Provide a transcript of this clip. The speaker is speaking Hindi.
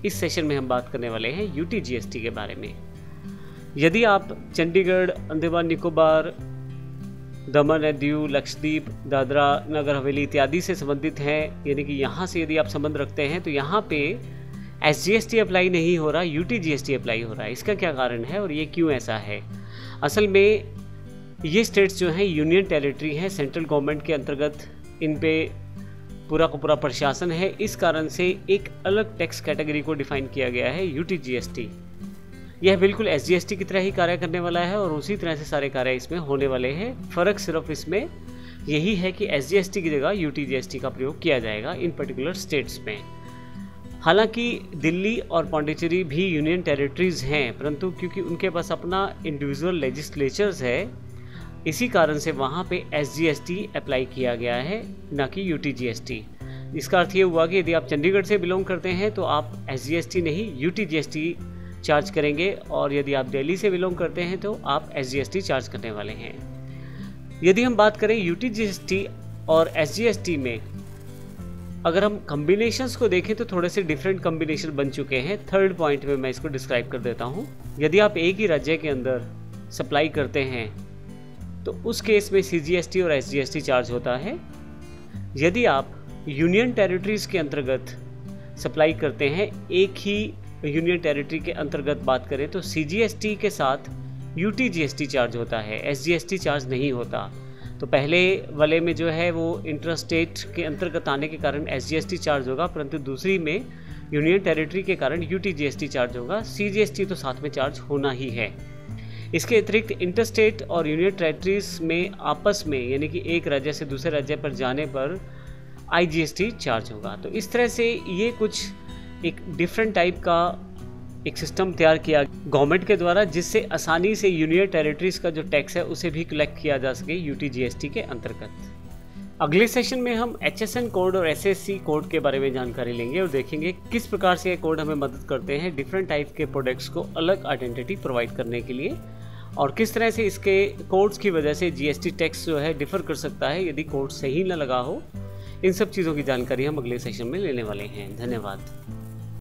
इस सेशन में हम बात करने वाले हैं यूटी जीएसटी के बारे में। यदि आप चंडीगढ़, अंडमान निकोबार, दमन एंड दीव, लक्षद्वीप, दादरा नगर हवेली इत्यादि से संबंधित हैं, यानी कि यहाँ से यदि आप संबंध रखते हैं तो यहाँ पे एसजीएसटी अप्लाई नहीं हो रहा, यूटी जीएसटी अप्लाई हो रहा है। इसका क्या कारण है और ये क्यों ऐसा है? असल में ये स्टेट्स जो हैं यूनियन टेरिटरी हैं, सेंट्रल गवर्नमेंट के अंतर्गत इन पे पूरा का पूरा प्रशासन है। इस कारण से एक अलग टैक्स कैटेगरी को डिफाइन किया गया है, यूटी जीएसटी। यह बिल्कुल एसजीएसटी की तरह ही कार्य करने वाला है और उसी तरह से सारे कार्य इसमें होने वाले हैं। फ़र्क सिर्फ इसमें यही है कि एसजीएसटी की जगह यूटी जीएसटी का प्रयोग किया जाएगा इन पर्टिकुलर स्टेट्स में। हालांकि दिल्ली और पौंडीचेरी भी यूनियन टेरिटरीज़ हैं, परंतु क्योंकि उनके पास अपना इंडिविजुअल लेजिस्लेचर्स है, इसी कारण से वहाँ पे एसजीएसटी अप्लाई किया गया है, ना कि यूटी जीएसटी। इसका अर्थ ये हुआ कि यदि आप चंडीगढ़ से बिलोंग करते हैं तो आप एसजीएसटी नहीं यूटी जीएसटी चार्ज करेंगे, और यदि आप दिल्ली से बिलोंग करते हैं तो आप एसजीएसटी चार्ज करने वाले हैं। यदि हम बात करें यूटी जीएसटी और एसजीएसटी में, अगर हम कम्बिनेशंस को देखें तो थोड़े से डिफरेंट कम्बिनेशन बन चुके हैं। थर्ड पॉइंट में मैं इसको डिस्क्राइब कर देता हूँ। यदि आप एक ही राज्य के अंदर सप्लाई करते हैं तो उस केस में सीजीएसटी और एसजीएसटी चार्ज होता है। यदि आप यूनियन टेरिटरीज़ के अंतर्गत सप्लाई करते हैं, एक ही यूनियन टेरिटरी के अंतर्गत बात करें तो सीजीएसटी के साथ यूटी जीएसटी चार्ज होता है, एसजीएसटी चार्ज नहीं होता। तो पहले वाले में जो है वो इंटर स्टेट के अंतर्गत आने के कारण एसजीएसटी चार्ज होगा, परंतु दूसरी में यूनियन टेरिटरी के कारण यूटी जीएसटी चार्ज होगा। सीजीएसटी तो साथ में चार्ज होना ही है। इसके अतिरिक्त इंटरस्टेट और यूनियन टेरिटरीज में आपस में, यानी कि एक राज्य से दूसरे राज्य पर जाने पर आईजीएसटी चार्ज होगा। तो इस तरह से ये कुछ एक डिफरेंट टाइप का एक सिस्टम तैयार किया गवर्नमेंट के द्वारा, जिससे आसानी से यूनियन टेरिटरीज का जो टैक्स है उसे भी कलेक्ट किया जा सके यूटी जीएसटी के अंतर्गत। अगले सेशन में हम एचएसएन कोड और एसएससी कोड के बारे में जानकारी लेंगे और देखेंगे किस प्रकार से ये कोड हमें मदद करते हैं डिफरेंट टाइप के प्रोडक्ट्स को अलग आइडेंटिटी प्रोवाइड करने के लिए, और किस तरह से इसके कोड्स की वजह से जीएसटी टैक्स जो है डिफर कर सकता है यदि कोड सही न लगा हो। इन सब चीज़ों की जानकारी हम अगले सेशन में लेने वाले हैं। धन्यवाद।